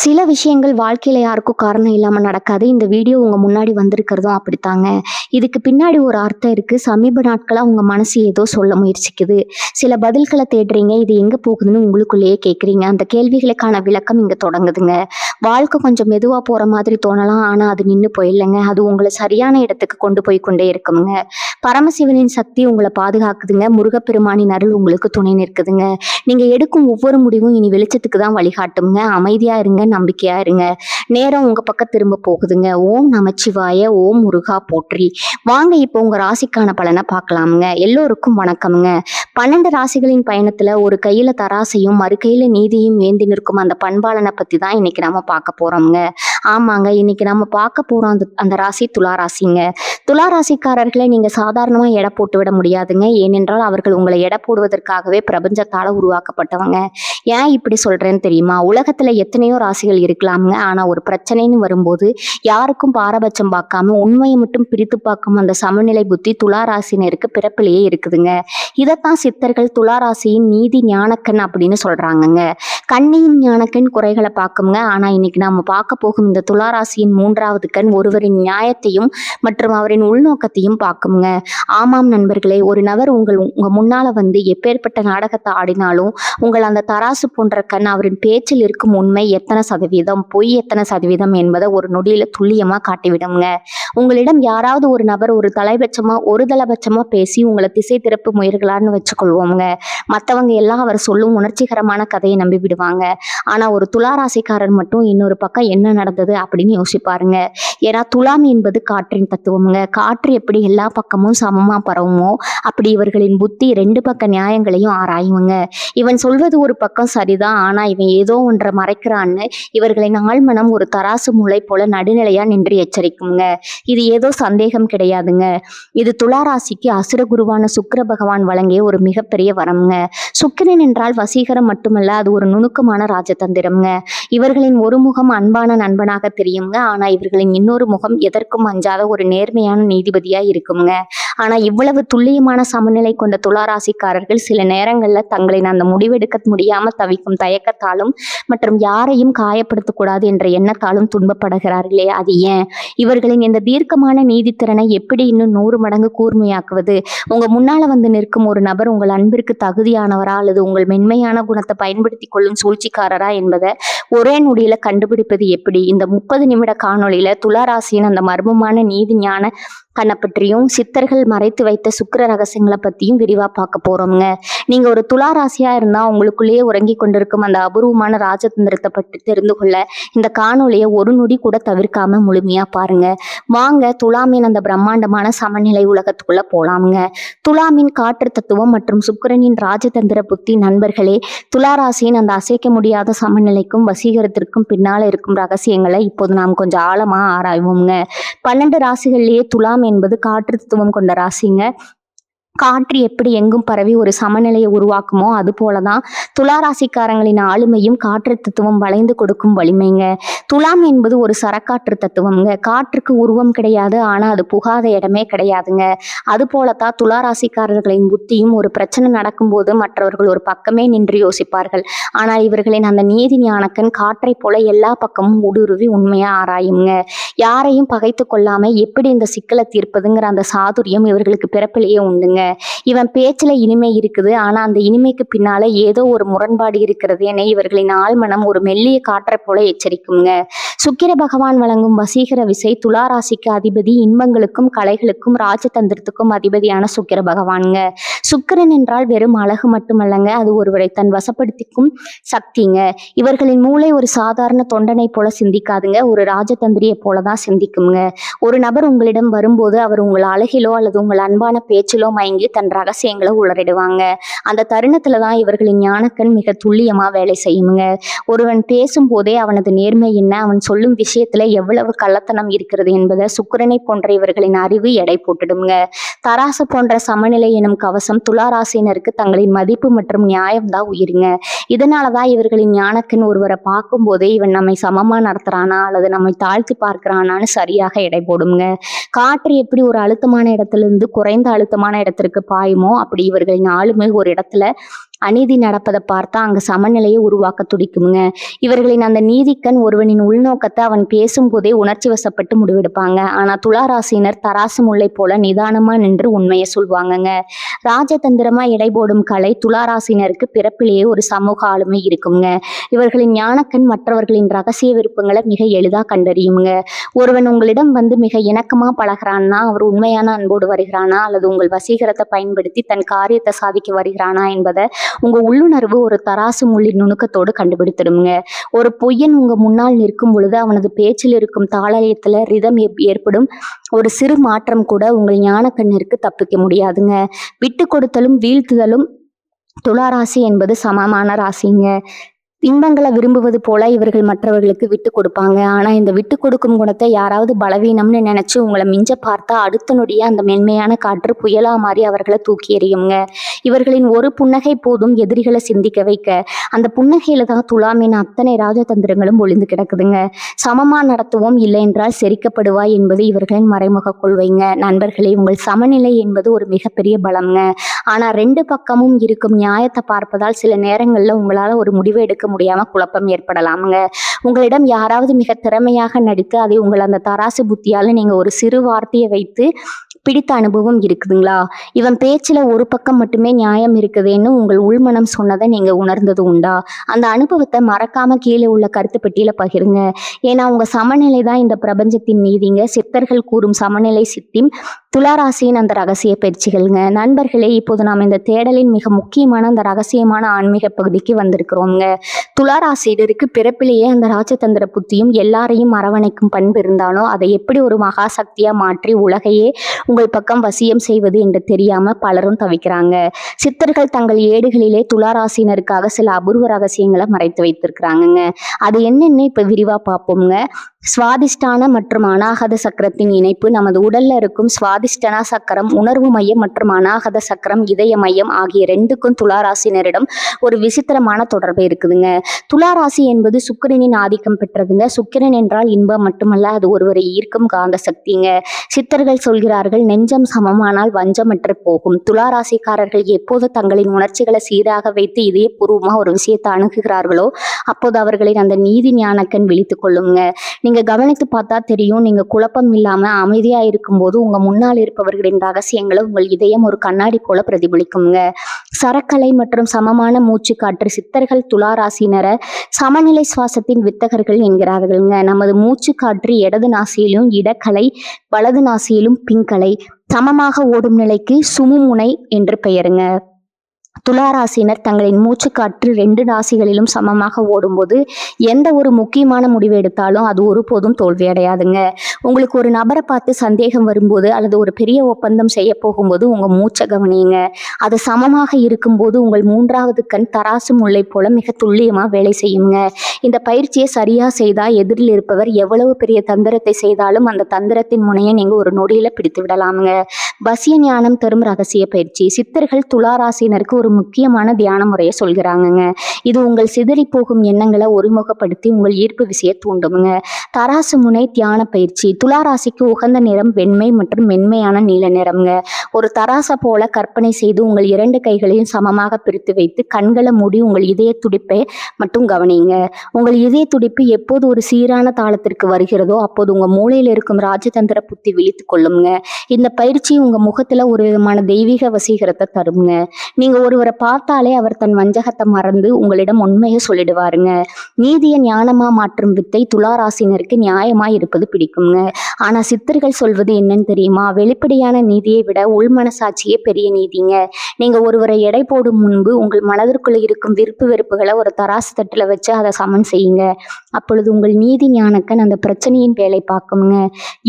சில விஷயங்கள் வாழ்க்கையில யாருக்கும் காரணம் இல்லாம நடக்காது. இந்த வீடியோ உங்க முன்னாடி வந்திருக்கிறதும் அப்படித்தாங்க. இதுக்கு பின்னாடி ஒரு அர்த்தம் இருக்கு. சமீப நாட்களா உங்க மனசு ஏதோ சொல்ல முயற்சிக்குது. சில பதில்கள தேடுறீங்க. இது எங்க போகுதுன்னு உங்களுக்குள்ளேயே கேட்குறீங்க. அந்த கேள்விகளுக்கான விளக்கம் இங்க தொடங்குதுங்க. வாழ்க்கை கொஞ்சம் மெதுவா போற மாதிரி தோணலாம். ஆனா அது நின்னு போயில்லங்க. அது உங்கள சரியான இடத்துக்கு கொண்டு போய் கொண்டே இருக்குமுங்க. பரமசிவனின் சக்தி உங்கள பாதுகாக்குதுங்க. முருகப்பெருமானின் அருள் உங்களுக்கு துணை நிற்குதுங்க. நீங்க எடுக்கும் ஒவ்வொரு முடிவும் இனி வெளிச்சத்துக்கு தான் வழிகாட்டும்ங்க. அமைதியா இருங்க. நம்பிக்கையா இருங்க. நேரம் உங்க பக்கம் திரும்ப போகுதுங்க. ஓம் நமச்சிவாய, ஓம் முருகா போற்றி. வாங்க இப்போ உங்க ராசிக்கான பலனை பார்க்கலாமுங்க. எல்லோருக்கும் வணக்கம்ங்க. 12 ராசிகளின் பயணத்துல ஒரு கையில தராசையும் மறு கையில நீதியும் ஏந்தி நிற்கும் அந்த பண்பாளனை பத்தி தான் இன்னைக்கு நாம பார்க்க போறோம்ங்க. ஆமாங்க, இன்னைக்கு நம்ம பார்க்க போறோம் அந்த ராசி துலா ராசிங்க. துலா ராசிக்காரர்களை நீங்க சாதாரணமா எடை போட்டு விட முடியாதுங்க. ஏனென்றால் அவர்கள் உங்களை எடை போடுவதற்காகவே பிரபஞ்சத்தால உருவாக்கப்பட்டவங்க. ஏன் இப்படி சொல்றேன்னு தெரியுமா? உலகத்துல எத்தனையோ ராசிகள் இருக்கலாமுங்க. ஆனா ஒரு பிரச்சனைன்னு வரும்போது யாருக்கும் பாரபட்சம் பார்க்காம உண்மையை மட்டும் பிரித்து பார்க்கும் அந்த சமநிலை புத்தி துலா ராசினருக்கு பிறப்பிலேயே இருக்குதுங்க. இதைத்தான் சித்தர்கள் துலா ராசியின் நீதி ஞானக்கண் அப்படின்னு சொல்றாங்கங்க. கண்ணியின் ஞானக்கண் குறைகளை பார்க்குங்க. ஆனா இன்னைக்கு நாம பார்க்க போகும் இந்த துலா ராசியின் 3வது கண் ஒருவரின் நியாயத்தையும் மற்றும் அவரின் உள்நோக்கத்தையும் பார்க்குங்க. ஆமாம் நண்பர்களே, ஒரு நபர் உங்க முன்னால வந்து எப்பேற்பட்ட நாடகத்தை ஆடினாலும் உங்கள் அந்த தராசு போன்ற கண் அவரின் பேச்சில் இருக்கும் உண்மை எத்தனை சதவீதம், பொய் எத்தனை சதவீதம் என்பதை ஒரு நொடியில துல்லியமா காட்டிவிடுங்க. உங்களிடம் யாராவது ஒரு நபர் ஒரு தலைபட்சமா பேசி உங்களை திசை திருப்பு முயற்களான்னு வச்சுக்கொள்வோங்க. மற்றவங்க எல்லாம் அவர் சொல்லும் உணர்ச்சிகரமான கதையை நம்பி விடுவாங்க. ஆனா ஒரு துளாராசிக்காரர் மட்டும் இன்னொரு பக்கம் என்ன நடந்தது அப்படின்னு யோசிப்பாருங்க. ஏன்னா துலாம் என்பது காற்றின் தத்துவமுங்க. காற்று எப்படி எல்லா பக்கமும் சமமா பரவுமோ அப்படி இவர்களின் புத்தி 2 பக்க நியாயங்களையும் ஆராயுங்க. இவன் சொல்வது ஒரு பக்கம் சரிதான், ஆனா இவன் ஏதோ ஒன்றை மறைக்கிறான்னு இவர்களின் ஆழ்மனம் ஒரு தராசு மூளை போல நடுநிலையா நின்று எச்சரிக்குங்க. இது ஏதோ சந்தேகம் கிடையாதுங்க. இது துளாராசிக்கு அசுர குருவான சுக்கிர பகவான் வழங்கிய ஒரு மிகப்பெரிய வரம்ங்க. சுக்கிரன் என்றால் வசீகரம் மட்டுமல்ல, அது ஒரு நுணுக்கமான ராஜதந்திரம்ங்க. இவர்களின் ஒரு முகம் அன்பான நண்பனாக தெரியுங்க. ஆனா இவர்களின் இன்னொரு முகம் எதற்கும் அஞ்சாத ஒரு நேர்மையான நீதிபதியா இருக்குங்க. ஆனா இவ்வளவு துல்லியமான சமநிலை கொண்ட துளாராசிக்காரர்கள் சில நேரங்கள்ல தங்களின் அந்த முடிவெடுக்க முடியாம தவிக்கும் தயக்கத்தாலும் மற்றும் யாரையும் காயப்படுத்தக்கூடாது என்ற எண்ணத்தாலும் துன்பப்படுகிறார்களே, அது ஏன்? இவர்களின் இந்த தீர்க்கமான நீதித்திறனை எப்படி இன்னும் 100 மடங்கு கூர்மையாக்குவது? உங்க முன்னால வந்து நிற்கும் ஒரு நபர் உங்கள் அன்பிற்கு தகுதியானவரா அல்லது உங்கள் மென்மையான குணத்தை பயன்படுத்தி கொள்ளும் சூழ்ச்சிக்காரரா என்பதை ஒரே நொடியில கண்டுபிடிப்பது எப்படி? இந்த 30 நிமிட காணொளியில துளாராசியின் அந்த மர்மமான நீதி ஞான கண்ணை பற்றியும் சித்தர்கள் மறைத்து வைத்த சுக்கிர ரகசியங்களை பத்தியும் விரிவா பார்க்க போறோம்ங்க. நீங்க ஒரு துலா ராசியா இருந்தா உங்களுக்குள்ளேயே உறங்கி கொண்டிருக்கும் அந்த அபூர்வமான ராஜதந்திரத்தை பற்றி தெரிந்து கொள்ள இந்த காணொலியை ஒரு நொடி கூட தவிர்க்காம முழுமையா பாருங்க. வாங்க துலாமின் அந்த பிரம்மாண்டமான சமநிலை உலகத்துக்குள்ள போலாம்ங்க. துலாமின் காற்று தத்துவம் மற்றும் சுக்கிரனின் ராஜதந்திர புத்தி. நண்பர்களே, துலா ராசியின் அந்த அசைக்க முடியாத சமநிலைக்கும் வசீகரத்திற்கும் பின்னால இருக்கும் ரகசியங்களை இப்போது நாம் கொஞ்சம் ஆழமா ஆராய்வோம்ங்க. 12 ராசிகள்லயே துலாம் என்பது காற்று தத்துவம் கொண்ட ராசிங்க. காற்று எப்படி எங்கும் பரவி ஒரு சமநிலையை உருவாக்குமோ அது போலதான் துளாராசிக்காரங்களின் ஆளுமையும் காற்று தத்துவம் வளைந்து கொடுக்கும் வலிமைங்க. துலாம் என்பது ஒரு சரக்காற்று தத்துவம்ங்க. காற்றுக்கு உருவம் கிடையாது, ஆனா அது புகாத இடமே கிடையாதுங்க. அது போலத்தான் துளாராசிக்காரர்களின் புத்தியும். ஒரு பிரச்சனை நடக்கும்போது மற்றவர்கள் ஒரு பக்கமே நின்று யோசிப்பார்கள். ஆனால் இவர்களின் அந்த நீதி ஞானக்கண் காற்றை போல எல்லா பக்கமும் ஊடுருவி உண்மையா ஆராயுங்க. யாரையும் பகைத்து கொள்ளாம எப்படி இந்த சிக்கலை தீர்ப்பதுங்கிற அந்த சாதுரியம் இவர்களுக்கு பிறப்பிலேயே உண்டுங்க. இவன் பேச்சுல இனிமை இருக்குது, ஆனா அந்த இனிமைக்கு பின்னால ஏதோ ஒரு முரண்பாடு இருக்கிறது என இவர்களின் ஆழ்மனம் ஒரு மெல்லிய காற்றை போல எச்சரிக்குங்க. சுக்கிர பகவான் வழங்கும் வசீகர விசை. துளாராசிக்கு அதிபதி இன்பங்களுக்கும் கலைகளுக்கும் ராஜதந்திரத்துக்கும் அதிபதியான சுக்கிர பகவானுங்க. சுக்கிரன் என்றால் வெறும் அழகு மட்டுமல்லங்க, அது ஒருவரை தன் வசப்படுத்திக்கும் சக்திங்க. இவர்களின் மூளை ஒரு சாதாரண தொண்டனை போல சிந்திக்காதுங்க, ஒரு ராஜதந்திரியை போலதான் சிந்திக்குங்க. ஒரு நபர் உங்களிடம் வரும்போது அவர் உங்கள் அழகிலோ அல்லது உங்கள் அன்பான பேச்சிலோ மயங்கி தன் ரகசியங்களை உளறிடுவாங்க. அந்த தருணத்துலதான் இவர்களின் ஞானக்கண் மிக துல்லியமா வேலை செய்யுங்க. ஒருவன் பேசும் போதே அவனது நேர்மை என்ன, அவன் சொல்லும் விஷயத்துல எவ்வளவு கள்ளத்தனம் இருக்கிறது என்பதை சுக்கிரனை போன்ற இவர்களின் அறிவு எடை போட்டுடுங்க. தராசு போன்ற சமநிலை எனும் கவசம் துளாராசினருக்கு தங்களின் மதிப்பு மற்றும் நியாயம் தான் உயிருங்க. இதனாலதான் இவர்களின் ஞானக்கண் ஒருவரை பார்க்கும் போதே இவன் நம்மை சமமா நடத்துறானா அல்லது நம்மை தாழ்த்தி பார்க்கிறானான்னு சரியாக எடை போடுங்க. காற்று எப்படி ஒரு அழுத்தமான இடத்துல இருந்து குறைந்த அழுத்தமான இடத்திற்கு பாயுமோ அப்படி இவர்களின் ஆளுமை ஒரு இடத்துல அநீதி நடப்பதை பார்த்தா அங்க சமநிலையை உருவாக்க துடிக்குங்க. இவர்களின் அந்த நீதிக்கண் ஒருவனின் உள்நோக்கத்தை அவன் பேசும்போதே உணர்ச்சி வசப்பட்டு முடிவெடுப்பாங்க. ஆனா துளாராசினர் தராசு முல்லை போல நிதானமா நின்று உண்மையை சொல்லுவாங்கங்க. ராஜதந்திரமா எடை போடும் கலை துளாராசினருக்கு பிறப்பிலேயே ஒரு சமூக ஆளுமை இருக்குங்க. இவர்களின் ஞானக்கண் மற்றவர்களின் ரகசிய விருப்பங்களை மிக எளிதா கண்டறியுங்க. ஒருவன் உங்களிடம் வந்து மிக இணக்கமா பழகிறான்னா அவர் உண்மையான அன்போடு வருகிறானா அல்லது உங்கள் வசீகரத்தை பயன்படுத்தி தன் காரியத்தை சாதிக்க வருகிறானா என்பதை உங்க உள்ளுணர்வு ஒரு தராசு முள்ளின் நுணுக்கத்தோடு கண்டுபிடித்திடுங்க. ஒரு பொய்யன் உங்க முன்னால் நிற்கும் பொழுது அவனது பேச்சில் இருக்கும் தாளயத்துல ரிதம் ஏற்படும் ஒரு சிறு மாற்றம் கூட உங்கள் ஞான கண்ணிற்கு தப்பிக்க முடியாதுங்க. விட்டு கொடுத்தலும் வீழ்த்துதலும் துளாராசி என்பது சமமான ராசிங்க. இன்பங்களை விரும்புவது போல இவர்கள் மற்றவர்களுக்கு விட்டு கொடுப்பாங்க. ஆனா இந்த விட்டு கொடுக்கும் குணத்தை யாராவது பலவீனம்னு நினைச்சு உங்களை மிஞ்ச பார்த்தா அடுத்த நொடியே அந்த மென்மையான காற்று புயலா மாறி அவர்களை தூக்கி எறியுங்க. இவர்களின் ஒரு புன்னகை போதும் எதிரிகளை சிந்திக்க வைக்க. அந்த புன்னகையில தான் துலாமின் அத்தனை ராஜதந்திரங்களும் ஒளிந்து கிடக்குதுங்க. சமமா நடத்துவோம், இல்லை என்றால் செரிக்கப்படுவாய் என்பது இவர்களின் மறைமுக கொள்வைங்க. நண்பர்களே, உங்கள் சமநிலை என்பது ஒரு மிகப்பெரிய பலம்ங்க. ஆனா ரெண்டு பக்கமும் இருக்கும் நியாயத்தை பார்ப்பதால் சில நேரங்கள்ல உங்களால ஒரு முடிவு எடுக்க முடியாம குழப்பம் ஏற்படலாமுங்க. உங்களிடம் யாராவது மிக திறமையாக நடித்து அதை உங்கள் அந்த தராசு புத்தியால நீங்க ஒரு சிறு வார்த்தையை வைத்து பிடித்த அனுபவம் இருக்குதுங்களா? இவன் பேச்சுல ஒரு பக்கம் மட்டுமே நியாயம் இருக்குதுன்னு உங்கள் உள்மனம் சொன்னதை நீங்க உணர்ந்தது உண்டா? அந்த அனுபவத்தை மறக்காம கீழே உள்ள கருத்து பெட்டியில பகிருங்க. ஏன்னா உங்க சமநிலை தான் இந்த பிரபஞ்சத்தின் நீதிங்க. சித்தர்கள் கூறும் சமநிலை சித்திம் துளாராசியின் அந்த ரகசிய பயிற்சிகள்ங்க. நண்பர்களே, இப்போது நாம் இந்த தேடலின் மிக முக்கியமான அந்த ரகசியமான ஆன்மீக பகுதிக்கு வந்திருக்கிறோங்க. துளாராசினருக்கு பிறப்பிலேயே அந்த ராஜதந்திர புத்தியும் எல்லாரையும் அரவணைக்கும் பண்பு இருந்தாலும் அதை எப்படி ஒரு மகா சக்தியா மாற்றி உலகையே உங்கள் பக்கம் வசியம் செய்வது என்று தெரியாம பலரும் தவிக்கிறாங்க. சித்தர்கள் தங்கள் ஏடுகளிலே துளாராசினருக்காக சில அபூர்வ ரகசியங்களை மறைத்து வைத்திருக்கிறாங்கங்க. அது என்னன்னு இப்ப விரிவா பார்ப்போம்ங்க. சுவாதிஷ்டான மற்றும் அநாகத சக்கரத்தின் இணைப்பு. நமது உடல்ல இருக்கும் சுவாதிஷ்டனா சக்கரம் உணர்வு மையம் மற்றும் அநாகத சக்கரம் இதய மையம் ஆகிய ரெண்டுக்கும் துளாராசினரிடம் ஒரு விசித்திரமான தொடர்பு இருக்குதுங்க. துளாராசி என்பது சுக்கிரனின் ஆதிக்கம் பெற்றதுங்க. சுக்கிரன் என்றால் இன்பம் மட்டுமல்ல, அது ஒருவரை ஈர்க்கும் காந்த சக்திங்க. சித்தர்கள் சொல்கிறார்கள், நெஞ்சம் சமமானால் வஞ்சமற்று போகும். துளாராசிக்காரர்கள் எப்போது தங்களின் உணர்ச்சிகளை சீராக வைத்து இதயபூர்வமா ஒரு விஷயத்தை அணுகுகிறார்களோ அப்போது அவர்களின் அந்த நீதி ஞானக்கண் விழித்துக் கொள்ளுங்க. நீங்க கவனித்து பார்த்தா தெரியும், நீங்க குழப்பம் இல்லாம அமைதியா இருக்கும்போது உங்க முன்னால் இருப்பவர்களின் ரகசியங்களை உங்கள் இதயம் ஒரு கண்ணாடி போல பிரதிபலிக்குங்க. சரக்கலை மற்றும் சமமான மூச்சு காற்று. சித்தர்கள் துளாராசினரை சமநிலை சுவாசத்தின் வித்தகர்கள் என்கிறார்கள்ங்க. நமது மூச்சு காற்று இடது நாசியிலும் இடக்கலை, வலது நாசியிலும் பிங்கலை சமமாக ஓடும் நிலைக்கு சுமுமுனை என்று பெயருங்க. துளாராசினர் தங்களின் மூச்சுக்காற்று 2 ராசிகளிலும் சமமாக ஓடும்போது எந்த ஒரு முக்கியமான முடிவு எடுத்தாலும் அது ஒருபோதும் தோல்வி அடையாதுங்க. உங்களுக்கு ஒரு நபரை பார்த்து சந்தேகம் வரும்போது அல்லது ஒரு பெரிய ஒப்பந்தம் செய்ய போகும்போது உங்க மூச்சை கவனியுங்க. அது சமமாக இருக்கும்போது உங்கள் 3வது கண் தராசு முல்லை போல மிக துல்லியமா வேலை செய்யுங்க. இந்த பயிற்சியை சரியா செய்தா எதிரில் இருப்பவர் எவ்வளவு பெரிய தந்திரத்தை செய்தாலும் அந்த தந்திரத்தின் முனையை நீங்க ஒரு நொடியில பிடித்து விடலாமுங்க. வசிய ஞானம் தரும் ரகசிய பயிற்சி. சித்தர்கள் துளாராசினருக்கு ஒரு முக்கியமான தியான முறையை சொல்கிறாங்கங்க. இது உங்கள் சிதறி போகும் எண்ணங்களை ஒருமுகப்படுத்தி உங்கள் ஈர்ப்பு விசையை தூண்டுங்க. தராசு முனை தியான பயிற்சி. துளாராசிக்கு உகந்த நிறம் வெண்மை மற்றும் மென்மையான நீல நிறம்ங்க. ஒரு தராசை போல கற்பனை செய்து உங்கள் 2 கைகளையும் சமமாக பிரித்து வைத்து கண்களை மூடி உங்கள் இதய துடிப்பை மட்டும் கவனிங்க. உங்கள் இதய துடிப்பு எப்போது ஒரு சீரான தாளத்திற்கு வருகிறதோ அப்போது உங்க மூளையில் இருக்கும் ராஜதந்திர புத்தி விழித்து கொள்ளுங்க. இந்த பயிற்சி உங்க முகத்துல ஒரு விதமான தெய்வீக வசீகரத்தை தருங்க. நீங்க ஒருவரை பார்த்தாலே அவர் தன் வஞ்சகத்தை மறந்து உங்களிடம் உண்மையை சொல்லிடுவாருங்க. நீதியை ஞானமா மாற்றும் வித்தை துளாராசினருக்கு நியாயமா இருப்பது பிடிக்குங்க. ஆனா சித்தர்கள் சொல்வது என்னன்னு தெரியுமா? வெளிப்படையான நீதியை விட உள்மனசாட்சியே பெரிய நீதிங்க. நீங்க ஒருவரை எடை போடும் முன்பு உங்கள் மனதிற்குள்ள இருக்கும் விருப்பு வெறுப்புகளை ஒரு தராசு தட்டுல வச்சு அதை சமன் செய்யுங்க. அப்பொழுது உங்கள் நீதி ஞானக்கன் அந்த பிரச்சனையின் வேலை பார்க்குங்க.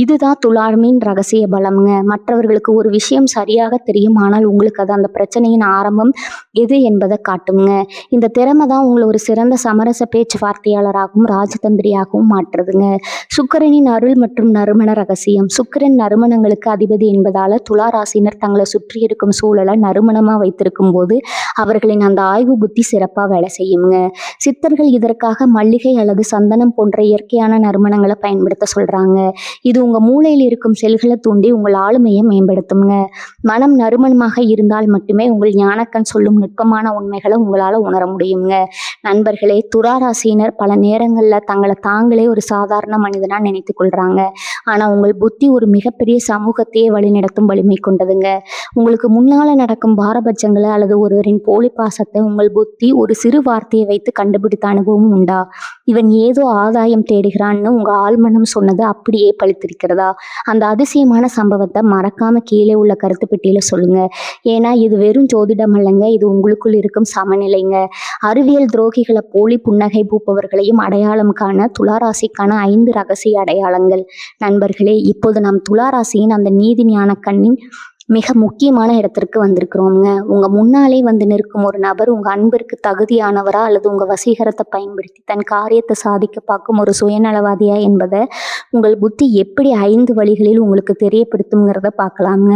இதுதான் துளாமின் ரகசிய பலம்ங்க. மற்றவர்களுக்கு ஒரு விஷயம் சரியாக தெரியும், ஆனால் உங்களுக்கு அது அந்த பிரச்சனையின் ஆரம்பம் எது என்பதை காட்டுங்க. இந்த திறமை தான் உங்களை ஒரு சிறந்த சமரச பேச்சுவார்த்தையாளராகவும் ராஜதந்திரியாகவும் மாற்றுதுங்க. சுக்கிரனின் அருள் மற்றும் நறுமணம் நறுமண ரகசியம். சுக்கிரன் நறுமணங்களுக்கு அதிபதி என்பதால துலா ராசினர் தங்களை சுற்றி இருக்கும் சூழலை நறுமணமா வைத்திருக்கும் போது அவர்களின் அந்த ஆய்வு புத்தி சிறப்பா வேலை செய்யுங்க. சித்தர்கள் இதற்காக மல்லிகை அல்லது சந்தனம் போன்ற இயற்கையான நறுமணங்களை பயன்படுத்த சொல்றாங்க. இது உங்க மூளையில் இருக்கும் செல்களை தூண்டி உங்கள் ஆளுமையை மேம்படுத்துங்க. மனம் நறுமணமாக இருந்தால் மட்டுமே உங்கள் ஞானக்கண் சொல்லும் நுட்பமான உண்மைகளை உங்களால உணர முடியுங்க. நண்பர்களே, துலா ராசியினர் பல நேரங்கள்ல தங்களை தாங்களே ஒரு சாதாரண மனிதனா நினைத்து கொள்றாங்க. ஆனா உங்கள் புத்தி ஒரு மிகப்பெரிய சமூகத்தையே வழிநடத்தும் வலிமை கொண்டதுங்க. உங்களுக்கு முன்னால நடக்கும் பாரபட்சங்களை அல்லது ஒருவரின் போலி பாசத்தை உங்கள் புத்தி ஒரு சிறு வார்த்தையை வைத்து கண்டுபிடித்த அனுபவம் உண்டா? இவன் ஏதோ ஆதாயம் தேடுகிறான்னு உங்க ஆழ்மனம் சொன்னது அப்படியே பழித்திருக்கிறதா? அந்த அதிசயமான சம்பவத்தை மறக்காம கீழே உள்ள கருத்து பெட்டியில சொல்லுங்க. ஏன்னா இது வெறும் ஜோதிடம் அல்லங்க, இது உங்களுக்குள் இருக்கும் சமநிலைங்க. அறிவியல் துரோகிகளை போலி புன்னகை பூப்பவர்களையும் அடையாளம் காண துளாராசிக்கான 5 ரகசிய அடையாளங்கள். நண்பர்களே, இப்போது நாம் துளாராசியின் அந்த நீதி ஞான கண்ணின் மிக முக்கியமான இடத்திற்கு வந்திருக்கிறோங்க. உங்க முன்னாலே வந்து நிற்கும் ஒரு நபர் உங்க அன்பிற்கு தகுதியானவரா அல்லது உங்க வசீகரத்தை பயன்படுத்தி தன் காரியத்தை சாதிக்க பார்க்கும் ஒரு சுயநலவாதியா என்பதை உங்கள் புத்தி எப்படி 5 வழிகளில் உங்களுக்கு தெரியப்படுத்துங்கிறத பார்க்கலாங்க.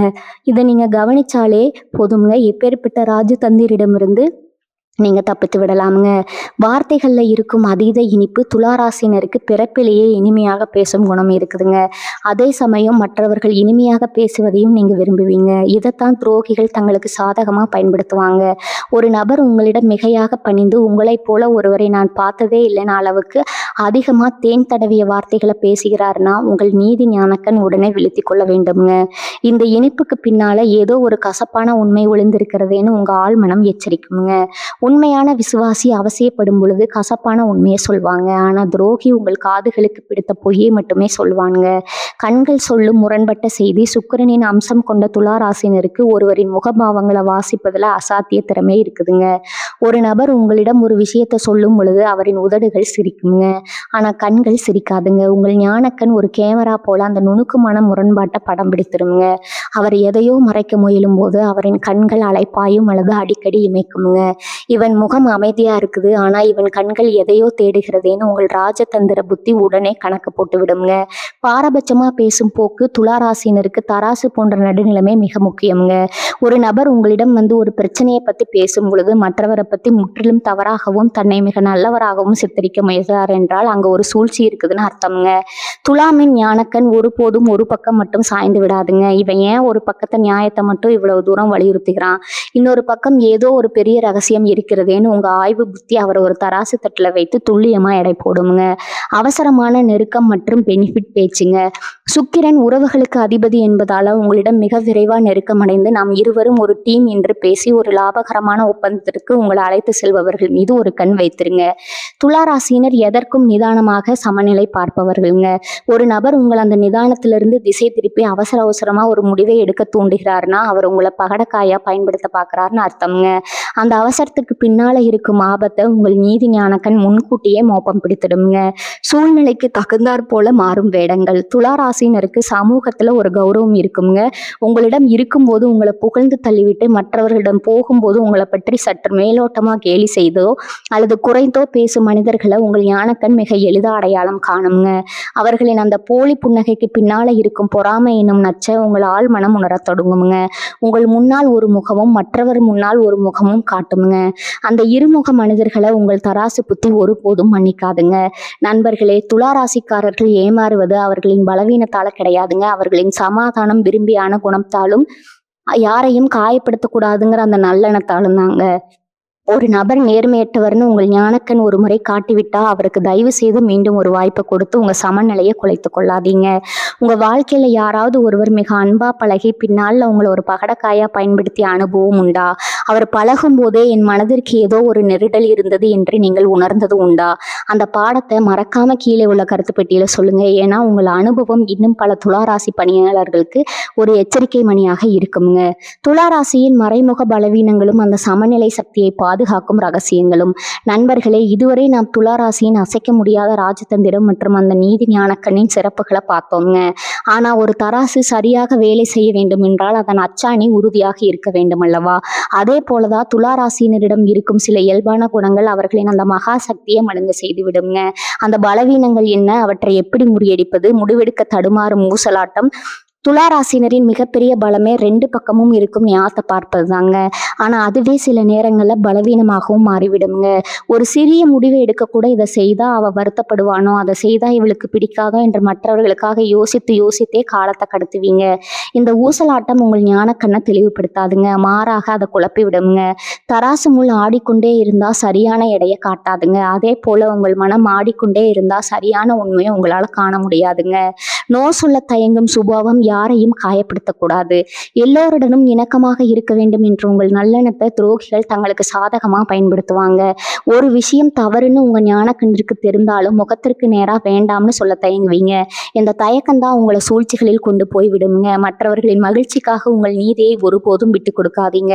இதை நீங்க கவனிச்சாலே போதுங்க, எப்பேற்பட்ட ராஜதந்திரிடமிருந்து நீங்க தப்பித்து விடலாமுங்க. வார்த்தைகள்ல இருக்கும் அதீத இனிப்பு துளாராசினருக்கு பிறப்பிலேயே இனிமையாக பேசும் குணம் இருக்குதுங்க. அதே சமயம் மற்றவர்கள் இனிமையாக பேசுவதையும் நீங்க விரும்புவீங்க. இதைத்தான் துரோகிகள் தங்களுக்கு சாதகமா பயன்படுத்துவாங்க. ஒரு நபர் உங்களிடம் மிகையாக பணிந்து உங்களைப் போல ஒருவரை நான் பார்த்ததே இல்லைன்னு அளவுக்கு அதிகமா தேன் தடவிய வார்த்தைகளை பேசுகிறாருன்னா உங்கள் நீதி ஞானக்கண் உடனே விழுத்தி கொள்ள வேண்டும்ங்க. இந்த இனிப்புக்கு பின்னால ஏதோ ஒரு கசப்பான உண்மை ஒளிந்திருக்கிறதுன்னு உங்க ஆழ்மனம் எச்சரிக்குங்க. உண்மையான விசுவாசி அவசியப்படும் பொழுது கசப்பான உண்மையை சொல்வாங்க. ஆனா துரோகி உங்கள் காதுகளுக்கு பிடித்த பொய்யை மட்டுமே சொல்வானுங்க. கண்கள் சொல்லும் முரண்பட்ட செய்தி. சுக்கிரனின் அம்சம் கொண்ட துலா ராசினருக்கு ஒருவரின் முகபாவங்களை வாசிப்பதுல அசாத்திய திறமை இருக்குதுங்க. ஒரு நபர் உங்களிடம் ஒரு விஷயத்த சொல்லும் பொழுது அவரின் உதடுகள் சிரிக்குங்க, ஆனா கண்கள் சிரிக்காதுங்க. உங்கள் ஞானக்கண் ஒரு கேமரா போல அந்த நுணுக்கமான முரண்பாட்டை படம் பிடித்திருங்க. அவர் எதையோ மறைக்க முயலும் போது அவரின் கண்கள் அலைப்பாயும் அல்லது அடிக்கடி இமைக்குங்க. இவன் முகம் அமைதியா இருக்குது, ஆனா இவன் கண்கள் எதையோ தேடுகிறதேன்னு உங்கள் ராஜதந்திர புத்தி உடனே கணக்கு போட்டு விடுங்க. பாரபட்சமா பேசும் போக்கு துளாராசினருக்கு தராசு போன்ற நடுநிலைமை மிக முக்கியம்ங்க. ஒரு நபர் உங்களிடம் வந்து ஒரு பிரச்சனையை பத்தி பேசும் பொழுது மற்றவரை பத்தி முற்றிலும் தவறாகவும் தன்னை மிக நல்லவராகவும் சித்தரிக்க முயற்றார் என்றால் அங்க ஒரு சூழ்ச்சி இருக்குதுன்னு அர்த்தம்ங்க. துலாமின் ஞானக்கண் ஒருபோதும் ஒரு பக்கம் மட்டும் சாய்ந்து விடாதுங்க. இவன் ஏன் ஒரு பக்கத்தை நியாயத்தை மட்டும் இவ்வளவு தூரம் வலியுறுத்துகிறான், இன்னொரு பக்கம் ஏதோ ஒரு பெரிய ரகசியம் இருக்கிறதேன்னு உங்க ஆய்வு புத்தி அவர் ஒரு தராசு தட்டுல வைத்து துல்லியமா எடை போடுங்க. அவசரமான நெருக்கம் மற்றும் பெனிஃபிட் பேச்சுங்க. சுக்கிரன் உறவுகளுக்கு அதிபதி என்பதால உங்களிடம் மிக விரைவா நெருக்கம் அடைந்து நாம் இருவரும் ஒரு டீம் என்று பேசி ஒரு லாபகரமான ஒப்பந்தத்திற்கு உங்களை அழைத்து செல்பவர்கள் மீது ஒரு கண் வைத்திருங்க. துளாராசினர் எதற்கும் நிதானமாக சமநிலை பார்ப்பவர்கள்ங்க. ஒரு நபர் உங்கள் அந்த நிதானத்திலிருந்து திசை திருப்பி அவசர அவசரமா ஒரு முடிவை எடுக்க தூண்டுகிறாருன்னா அவர் உங்களை பகடக்காயா பயன்படுத்த பார்க்கிறாருன்னு அர்த்தம்ங்க. அந்த அவசரத்துக்கு பின்னால இருக்கும் ஆபத்தை உங்கள் நீதி ஞானக்கண் முன்கூட்டியே மோப்பம் பிடித்திடுங்க. சூழ்நிலைக்கு தகுந்தாற் போல மாறும் வேடங்கள். துளாராசினருக்கு சமூகத்துல ஒரு கௌரவம் இருக்குங்க. உங்களிடம் இருக்கும்போது உங்களை புகழ்ந்து தள்ளிவிட்டு மற்றவர்களிடம் போகும்போது உங்களை பற்றி சற்று மேலோட்டமா கேலி செய்தோ அல்லது குறைந்தோ பேசும் மனிதர்களை உங்கள் ஞானக்கண் மிக எளிதா அடையாளம் காணுங்க. அவர்களின் அந்த போலி புன்னகைக்கு பின்னால இருக்கும் பொறாமை என்னும் நச்சை உங்கள் ஆழ்மனம் உணரத் தொடங்குங்க. உங்கள் முன்னால் ஒரு முகமும் மற்றவர் முன்னால் ஒரு முகமும் காட்டுங்க. அந்த இருமுக மனிதர்களை உங்கள் தராசு புத்தி ஒருபோதும் மன்னிக்காதுங்க. நண்பர்களே, துளாராசிக்காரர்கள் ஏமாறுவது அவர்களின் பலவீனத்தால கிடையாதுங்க, அவர்களின் சமாதானம் விரும்பியான குணத்தாலும் யாரையும் காயப்படுத்தக்கூடாதுங்கிற அந்த நல்லெண்ணத்தாலும் தாங்க. ஒரு நபர் நேர்மையற்றவர்னு உங்கள் ஞானக்கண் ஒரு முறை காட்டிவிட்டா அவருக்கு தயவு செய்து மீண்டும் ஒரு வாய்ப்பை கொடுத்து உங்க சமநிலையை குலைத்து கொள்ளாதீங்க. உங்க வாழ்க்கையில யாராவது ஒருவர் மிக அன்பா பழகி பின்னால உங்களை ஒரு பகடக்காயா பயன்படுத்திய அனுபவம் உண்டா? அவர் பழகும் போதே என் மனதிற்கு ஏதோ ஒரு நெருடல் இருந்தது என்று நீங்கள் உணர்ந்தது உண்டா? அந்த பாடத்தை மறக்காம கீழே உள்ள கருத்து பெட்டியில சொல்லுங்க. ஏன்னா உங்கள் அனுபவம் இன்னும் பல துளாராசி பணியாளர்களுக்கு ஒரு எச்சரிக்கை மணியாக இருக்குங்க. துளாராசியின் மறைமுக பலவீனங்களும் அந்த சமநிலை சக்தியை பாதுகாக்கும் ரகசியங்களும். நண்பர்களே, இதுவரை நாம் துளாராசியின் அசைக்க முடியாத ராஜதந்திரம் மற்றும் அந்த நீதி ஞானக்கண்ணின் சிறப்புகளை பார்த்தோங்க. ஆனா ஒரு தராசு சரியாக வேலை செய்ய வேண்டும் என்றால் அதன் அச்சாணி உறுதியாக இருக்க வேண்டும் அல்லவா? அதே போலதான் துளாராசினரிடம் இருக்கும் சில இயல்பான குணங்கள் அவர்களின் அந்த மகா சக்தியை மழுங்க செய்து விடுங்க. அந்த பலவீனங்கள் என்ன, அவற்றை எப்படி முறியடிப்பது, முடிவெடுக்க தடுமாறும் ஊசலாட்டம். துளாராசினரின் மிகப்பெரிய பலமே 2 பக்கமும் இருக்கும் ஞானத்தை பார்ப்பது தாங்க. ஆனா அதுவே சில நேரங்கள்ல பலவீனமாகவும் மாறிவிடுங்க. ஒரு சிறிய முடிவை எடுக்கக்கூட இதை செய்தா அவ வருத்தப்படுவானோ, அதை செய்தா இவளுக்கு பிடிக்காதோ என்று மற்றவர்களுக்காக யோசித்தே காலத்தை கடத்துவீங்க. இந்த ஊசலாட்டம் உங்கள் ஞானக்கண்ணை தெளிவுபடுத்தாதுங்க, மாறாக அதை குழப்பி விடுங்க. தராசு முள் ஆடிக்கொண்டே இருந்தா சரியான எடையை காட்டாதுங்க. அதே போல உங்கள் மனம் ஆடிக்கொண்டே இருந்தா சரியான உண்மையை உங்களால காண முடியாதுங்க. நோ சொல்ல தயங்கும் சுபாவம் யாரையும் காயப்படுத்தக்கூடாது. எல்லோருடனும் இணக்கமாக இருக்க வேண்டும் என்ற உங்கள் நல்லெண்ணத்தை துரோகிகள் தங்களுக்கு சாதகமா பயன்படுத்துவாங்க. ஒரு விஷயம் தவறுன்னு உங்க ஞானக்கண்ணிற்கு தெரிந்தாலும் முகத்திற்கு நேரா வேண்டாம்னு சொல்ல தயங்குவீங்க. இந்த தயக்கம்தான் உங்களை சூழ்ச்சிகளில் கொண்டு போய் விடுங்க. மற்றவர்களின் மகிழ்ச்சிக்காக உங்கள் நீதியை ஒருபோதும் விட்டு கொடுக்காதீங்க.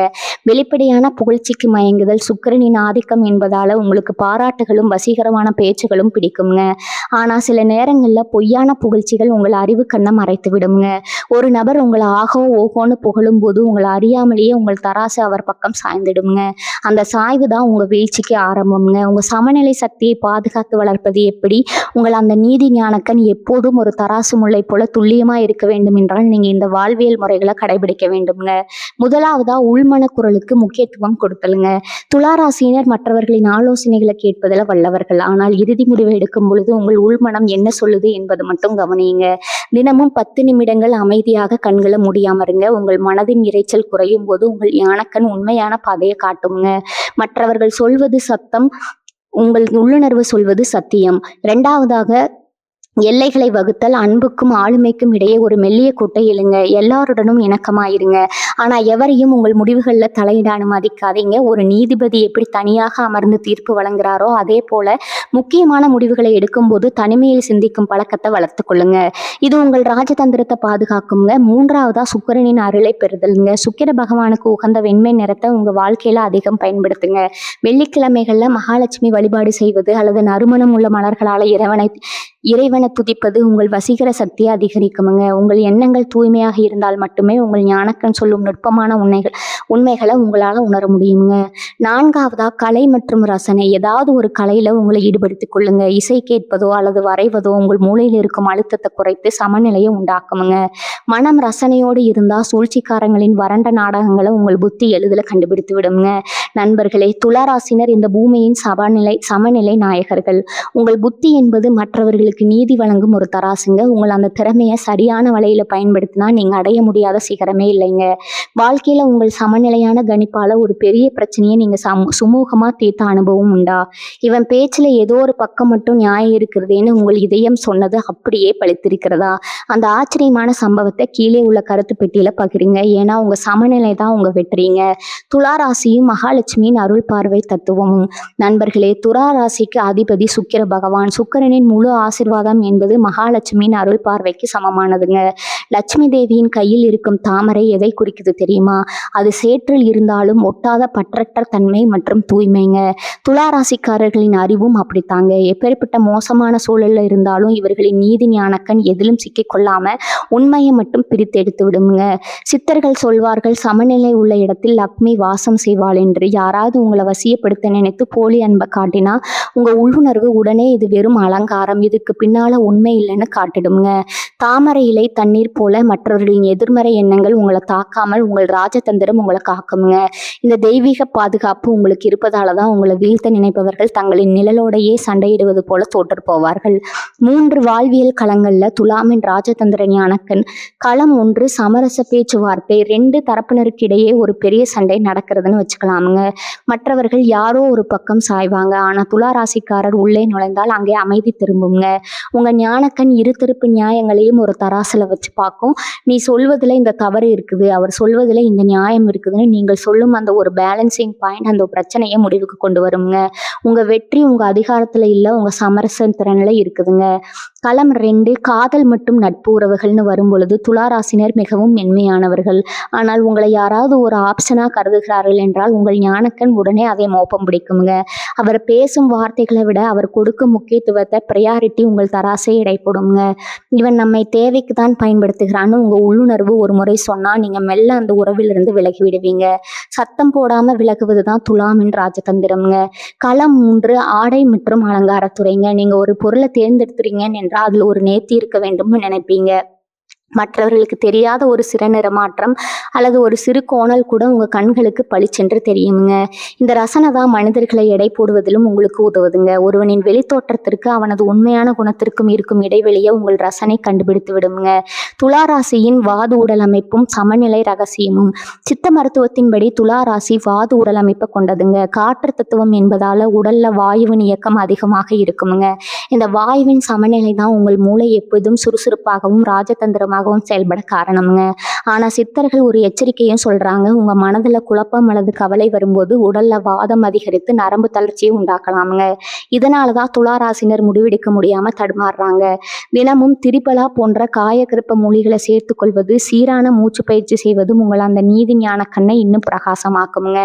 வெளிப்படையான புகழ்ச்சிக்கு மயங்குதல் சுக்கிரனின் ஆதிக்கம் என்பதால உங்களுக்கு பாராட்டுகளும் வசீகரமான பேச்சுகளும் பிடிக்குங்க. ஆனா சில நேரங்கள்ல பொய்யான புகழ்ச்சிகள் உங்கள் அறிவு கண்ணை மறைத்து விடுங்க. ஒரு நபர் உங்களை ஆகோ ஓகோன்னு புகழும் போது உங்களை அறியாமலேயே உங்கள் தராசு அவர் பக்கம் சாய்ந்துடுங்க. அந்த சாய்வு தான் உங்க வீழ்ச்சிக்கு ஆரம்பம்ங்க. உங்க சமநிலை சக்தியை பாதுகாத்து வளர்ப்பது எப்படி? உங்கள் அந்த நீதி ஞானக்கண் எப்போதும் ஒரு தராசு முல்லை போல துல்லியமா இருக்க வேண்டும் என்றால் நீங்க இந்த வாழ்வியல் முறைகளை கடைபிடிக்க வேண்டும்ங்க. முதலாவதா உள்மன குரலுக்கு முக்கியத்துவம் கொடுத்தலுங்க. துளாராசியினர் மற்றவர்களின் ஆலோசனைகளை கேட்பதில் வல்லவர்கள். ஆனால் இறுதி முடிவை எடுக்கும் பொழுது உங்கள் உள்மனம் என்ன சொல்லுது என்பது மட்டும் கவனியுங்க. தினமும் 10 நிமிடங்கள் அமைதியாக கண்களை மூடியாம இருங்க. உங்கள் மனதின் இரைச்சல் குறையும் போது உங்கள் ஞானக்கண் உண்மையான பாதையை காட்டுங்க. மற்றவர்கள் சொல்வது சத்தம், உங்கள் உள்ளுணர்வு சொல்வது சத்தியம். 2வதாக எல்லைகளை வகுத்தல். அன்புக்கும் ஆளுமைக்கும் இடையே ஒரு மெல்லிய கூட்டை எழுங்க. எல்லாருடனும் இணக்கமாயிருங்க. ஆனா எவரையும் உங்கள் முடிவுகள்ல தலையிட அனுமதிக்காதீங்க. ஒரு நீதிபதி எப்படி தனியாக அமர்ந்து தீர்ப்பு வழங்குறாரோ அதே போல முக்கியமான முடிவுகளை எடுக்கும்போது தனிமையில் சிந்திக்கும் பழக்கத்தை வளர்த்து கொள்ளுங்க. இது உங்கள் ராஜதந்திரத்தை பாதுகாக்குங்க. 3வதா சுக்கிரனின் அருளை பெறுதலுங்க. சுக்கிர பகவானுக்கு உகந்த வெண்மை நிறத்தை உங்க வாழ்க்கையில அதிகம் பயன்படுத்துங்க. வெள்ளிக்கிழமைகள்ல மகாலட்சுமி வழிபாடு செய்வது அல்லது நறுமணம் உள்ள மலர்களால இறைவனை துதிப்பது உங்கள் வசீகர சக்தியை அதிகரிக்குமுங்க. உங்கள் எண்ணங்கள் தூய்மையாக இருந்தால் மட்டுமே உங்கள் ஞானக்கண் சொல்லும் நுட்பமான உண்மைகளை உங்களால் உணர முடியுங்க. 4வதா கலை மற்றும் ரசனை. ஏதாவது ஒரு கலையில உங்களை ஈடுபடுத்திக் கொள்ளுங்க. இசை கேட்பதோ அல்லது வரைவதோ உங்கள் மூளையில் இருக்கும் அழுத்தத்தை குறைத்து சமநிலையை உண்டாக்குமுங்க. மனம் ரசனையோடு இருந்தா சூழ்ச்சிக்காரங்களின் வறண்ட நாடகங்களை உங்கள் புத்தி எளிதில் கண்டுபிடித்து விடுங்க. நண்பர்களே, துளாராசினர் இந்த பூமியின் சமநிலை நாயகர்கள். உங்கள் புத்தி என்பது மற்றவர்களுக்கு நீதி வழங்கும் ஒரு தராசுங்க. உங்கள் அந்த திறமையை சரியான வழியில பயன்படுத்தினா நீங்க அடைய முடியாத சிகரமே இல்லைங்க. வாழ்க்கையில உங்கள் சமநிலையான கணிப்பால ஒரு பெரிய பிரச்சனையை நீங்க சுமூகமா தீர்த்த அனுபவம் உண்டா? இவன் பேச்சுல ஏதோ ஒரு பக்கம் மட்டும் நியாயம் இருக்கிறதேன்னு உங்கள் இதயம் சொன்னது அப்படியே பழித்திருக்கிறதா? அந்த ஆச்சரியமான சம்பவத்தை கீழே உள்ள கருத்து பெட்டியில பகிருங்க. ஏன்னா உங்க சமநிலை தான் உங்க வெற்றிங்க. துளாராசியும் மகாலட்சுமியின் அருள் பார்வை தத்துவமும். நண்பர்களே, துளாராசிக்கு அதிபதி சுக்கிர பகவான். சுக்கிரனின் முழு ஆசீர்வாதம் என்பது மகாலட்சுமியின் அருள் பார்வைக்கு சமமானதுங்க. லட்சுமி தேவியின் கையில் இருக்கும் தாமரை எதை குறிக்குது தெரியுமா? அது சேற்றில் இருந்தாலும் ஒட்டாத பற்றற்ற தன்மை மற்றும் தூய்மைங்க. துளாராசிக்காரர்களின் அறிவும் அப்படித்தாங்க. எப்பேற்பட்ட மோசமான சூழல்ல இருந்தாலும் இவர்களின் நீதி ஞானக்கண் எதிலும் சிக்கிக்கொள்ளாம உண்மையை மட்டும் பிரித்து எடுத்து விடுங்க. சித்தர்கள் சொல்வார்கள், சமநிலை உள்ள இடத்தில் லக்ஷ்மி வாசம் செய்வாள் என்று. யாராவது உங்களை வசியப்படுத்த நினைத்து போலி அன்பை காட்டினா உங்க உள்ளுணர்வு உடனே இது வெறும் அலங்காரம், இதுக்கு பின்னால உண்மை இல்லைன்னு காட்டிடுங்க. தாமரை இலை தண்ணீர் போல மற்றவர்களின் எதிர்மறை எண்ணங்கள் உங்களை தாக்காமல் உங்கள் ராஜதந்திரம் உங்களை காக்குங்க. இந்த தெய்வீக பாதுகாப்பு உங்களுக்கு இருப்பதால தான் உங்களை வீழ்த்த நினைப்பவர்கள் தங்களின் நிழலோடையே சண்டையிடுவது போல தோற்று போவார்கள். 3 வாழ்வியல் களங்கள்ல துலாமின் ராஜதந்திர ஞானக்கண். களம் 1 சமரச பேச்சுவார்த்தை. 2 தரப்பினருக்கு இடையே ஒரு பெரிய சண்டை நடக்கிறதுன்னு வச்சுக்கலாமுங்க. மற்றவர்கள் யாரோ ஒரு பக்கம் சாய்வாங்க. ஆனா துளாராசிக்காரர் உள்ளே நுழைந்தால் அங்கே அமைதி திரும்புங்க. உங்க ஞானக்கண் இரு திருப்பு நியாயங்களையும் ஒரு தராசுல வச்சு பார்க்கும். நீ சொல்வதில் இந்த தவறு இருக்குது, அவர் சொல்வதில் இந்த நியாயம் இருக்குதுன்னு நீங்கள் சொல்லும் அந்த ஒரு பேலன்சிங் பாயிண்ட் அந்த பிரச்சனையை முடிவுக்கு கொண்டு வருங்க. உங்க வெற்றி உங்க அதிகாரத்துல இல்லை, உங்க சமரச திறனில் இருக்குதுங்க. களம் 2 காதல் மற்றும் நட்பு உறவுகள்னு வரும்பொழுது துளாராசினர் மிகவும் மென்மையானவர்கள். ஆனால் உங்களை யாராவது ஒரு ஆப்ஷனா கருதுகிறார்கள் என்றால் உங்கள் ஞானக்கண் உடனே அதை மோப்பம் பிடிக்குங்க. அவர் பேசும் வார்த்தைகளை விட அவர் கொடுக்கும் முக்கியத்துவத்தை ப்ரையாரிட்டி உங்கள் தராசை எடை போடுங்க. இவன் நம்மை தேவைக்கு தான் பயன்படுத்துகிறான்னு உங்க உள்ளுணர்வு ஒரு முறை சொன்னா நீங்க மெல்ல அந்த உறவிலிருந்து விலகி விடுவீங்க. சத்தம் போடாம விலகுவது தான் துலாமின் ராஜதந்திரம்ங்க. களம் 3 ஆடை மற்றும் அலங்காரத்துறைங்க. நீங்க ஒரு பொருளை தேர்ந்தெடுத்துறீங்கன்னு என்றால் அதுல ஒரு நேர்த்தி இருக்க வேண்டும்னு நினைப்பீங்க. மற்றவர்களுக்கு தெரியாத ஒரு சிறு நிறமாற்றம் அல்லது ஒரு சிறு கோணல் கூட உங்க கண்களுக்கு பளிச்சென்று தெரியுங்க. இந்த ரசனை தான் மனிதர்களை எடை போடுவதிலும் உங்களுக்கு உதவுதுங்க. ஒருவனின் வெளித்தோற்றத்திற்கு அவனது உண்மையான குணத்திற்கும் இருக்கும் இடைவெளியை உங்கள் ரசனை கண்டுபிடித்து விடுங்க. துளாராசியின் வாது உடல் அமைப்பும் சமநிலை ரகசியமும். சித்த மருத்துவத்தின்படி துளாராசி வாது உடல் அமைப்பை கொண்டதுங்க. காற்று தத்துவம் என்பதால உடல்ல வாயுவின் இயக்கம் அதிகமாக இருக்குமுங்க. இந்த வாயுவின் சமநிலை தான் உங்கள் மூளை எப்போதும் சுறுசுறுப்பாகவும் ராஜதந்திரமாக செயல்பட காரணம்ங்க. ஆனா சித்தர்கள் ஒரு எச்சரிக்கையும் சொல்றாங்க. உங்க மனதுல குழப்பம் அல்லது கவலை வரும்போது உடல்ல வாதம் அதிகரித்து நரம்பு தளர்ச்சியை உண்டாக்கலாமுங்க. இதனாலதான் துளாராசினர் முடிவெடுக்க முடியாம தடுமாறுறாங்க. தினமும் திரிபலா போன்ற காயக்கிருப்ப மூலிகளை சேர்த்து கொள்வது, சீரான மூச்சு பயிற்சி செய்வதும் உங்கள் அந்த நீதி ஞான கண்ணை இன்னும் பிரகாசமாக்குங்க.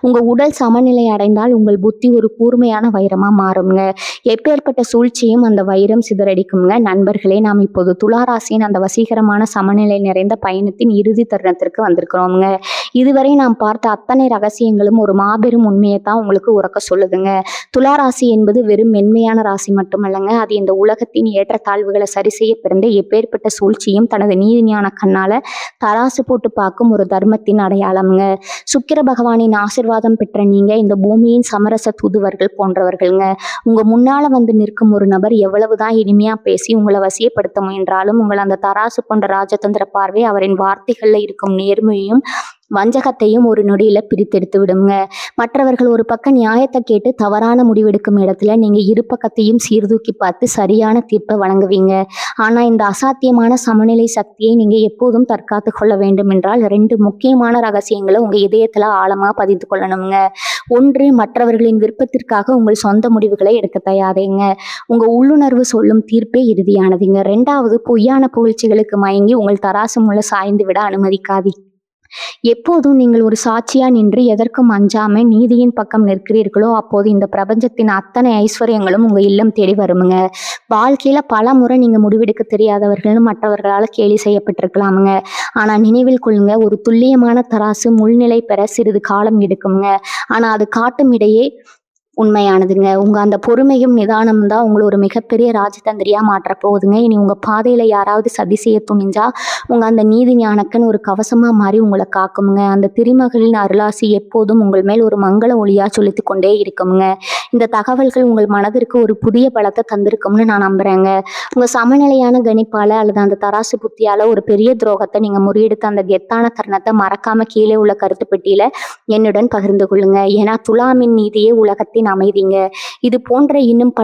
உங்க உடல் சமநிலை அடைந்தால் உங்கள் புத்தி ஒரு கூர்மையான வைரமா மாறுங்க. எப்பேற்பட்ட சூழ்ச்சியும் அந்த வைரம் சிதறடிக்குங்க. நண்பர்களே, நாம் இப்போது துளாராசியின் அந்த வசீகரமான சமநிலை நிறைந்த பயணத்தின் இறுதி தருணத்திற்கு வந்திருக்கிறோம்ங்க. இதுவரை நாம் பார்த்த அத்தனை ரகசியங்களும் ஒரு மாபெரும் உண்மையை தான் உங்களுக்கு உறக்க சொல்லுதுங்க. துளாராசி என்பது வெறும் மென்மையான ராசி மட்டுமல்லங்க, அது இந்த உலகத்தின் ஏற்றத்தாழ்வுகளை சரி செய்ய பிறந்த எப்பேற்பட்ட சூழ்ச்சியும் தனது நீதி ஞான கண்ணால தராசு போட்டு பார்க்கும் ஒரு தர்மத்தின் அடையாளம்ங்க. சுக்கிர பகவானின் ஆசிர்வாதம் பெற்ற நீங்க இந்த பூமியின் சமரச தூதுவர்கள் போன்றவர்கள்ங்க. உங்க முன்னால வந்து நிற்கும் ஒரு நபர் எவ்வளவுதான் இனிமையா பேசி உங்களை வசியப்படுத்த முயன்றாலும் உங்கள் அந்த தராசு போன்ற ராஜதந்திர பார்வை அவரின் வார்த்தைகள்ல இருக்கும் நேர்மையும் வஞ்சகத்தையும் ஒரு நொடியில பிரித்தெடுத்து விடுங்க. மற்றவர்கள் ஒரு பக்கம் நியாயத்தை கேட்டு தவறான முடிவெடுக்கும் இடத்துல நீங்க இரு பக்கத்தையும் சீர்தூக்கி பார்த்து சரியான தீர்ப்பை வழங்குவீங்க. ஆனா இந்த அசாத்தியமான சமநிலை சக்தியை நீங்க எப்போதும் தற்காத்து கொள்ள வேண்டும் என்றால் 2 முக்கியமான ரகசியங்களை உங்க இதயத்துல ஆழமா பதிந்து கொள்ளணுங்க. 1, மற்றவர்களின் விருப்பத்திற்காக உங்கள் சொந்த முடிவுகளை எடுக்க தயாரிங்க. உங்க உள்ளுணர்வு சொல்லும் தீர்ப்பே இறுதியானதுங்க. 2வது, பொய்யான புகழ்ச்சிகளுக்கு மயங்கி உங்கள் தராசு முள்ள சாய்ந்து விட அனுமதிக்காதீங்க. எப்போதும் நீங்கள் ஒரு சாட்சியா நின்று எதற்கும் அஞ்சாம நீதியின் பக்கம் நிற்கிறீர்களோ அப்போது இந்த பிரபஞ்சத்தின் அத்தனை ஐஸ்வர்யங்களும் உங்க இல்லம் தேடி வருமுங்க. வாழ்க்கையில பல முறை நீங்க முடிவெடுக்க தெரியாதவர்கள்னு மற்றவர்களால கேலி செய்யப்பட்டிருக்கலாமுங்க. ஆனா நினைவில் கொள்ளுங்க, ஒரு துல்லியமான தராசு முள்நிலை பெற சிறிது காலம் எடுக்குங்க. ஆனா அது காட்டும் இடையே உண்மையானதுங்க. உங்க அந்த பொறுமையும் நிதானமும் தான் உங்களை ஒரு மிகப்பெரிய ராஜதந்திரியா மாற்ற போகுதுங்க. இனி உங்க பாதையில யாராவது சதி செய்ய துணிஞ்சா உங்க அந்த நீதி ஞானக்கன் ஒரு கவசமா மாறி உங்களை காக்குமுங்க. அந்த திருமகளின் அருளாசி எப்போதும் உங்கள் மேல் ஒரு மங்கள ஒளியா செலுத்தி கொண்டே இருக்குமுங்க. இந்த தகவல்கள் உங்கள் மனதிற்கு ஒரு புதிய பலத்தை தந்திருக்கும்னு நான் நம்புறேங்க. உங்க சமநிலையான கணிப்பால அல்லது அந்த தராசு புத்தியால ஒரு பெரிய துரோகத்தை நீங்க முறியெடுத்த அந்த கெத்தான தருணத்தை மறக்காம கீழே உள்ள கருத்து பெட்டியில என்னுடன் பகிர்ந்து கொள்ளுங்க. ஏன்னா துலாமின் நீதியே உலகத்தின் அமைதிங்க. இது போன்ற இன்னும்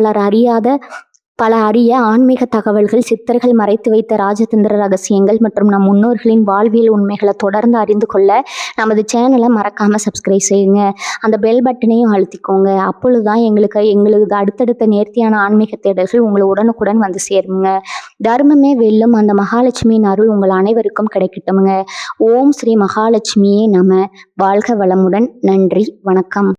பல அரிய ஆன்மீக தகவல்கள், சித்தர்கள் மறைத்து வைத்த ராஜதந்திர ரகசியங்கள் மற்றும் நம் முன்னோர்களின் வாழ்வியல் உண்மைகளை தொடர்ந்து அறிந்து கொள்ள நமது சேனலை மறக்காம சப்ஸ்கிரைப் செய்யுங்க. அந்த பெல் பட்டனையும் அழுத்திக்கோங்க. அப்பொழுதுதான் எங்களுக்கு அடுத்தடுத்த நேர்த்தியான ஆன்மீக தேடல்கள் உங்களை உடனுக்குடன் வந்து சேருங்க. தர்மமே வெல்லும். அந்த மகாலட்சுமியின் அருள் உங்கள் அனைவருக்கும் கிடைக்கட்டுமுங்க. ஓம் ஸ்ரீ மகாலட்சுமியே நம. வாழ்க வளமுடன். நன்றி, வணக்கம்.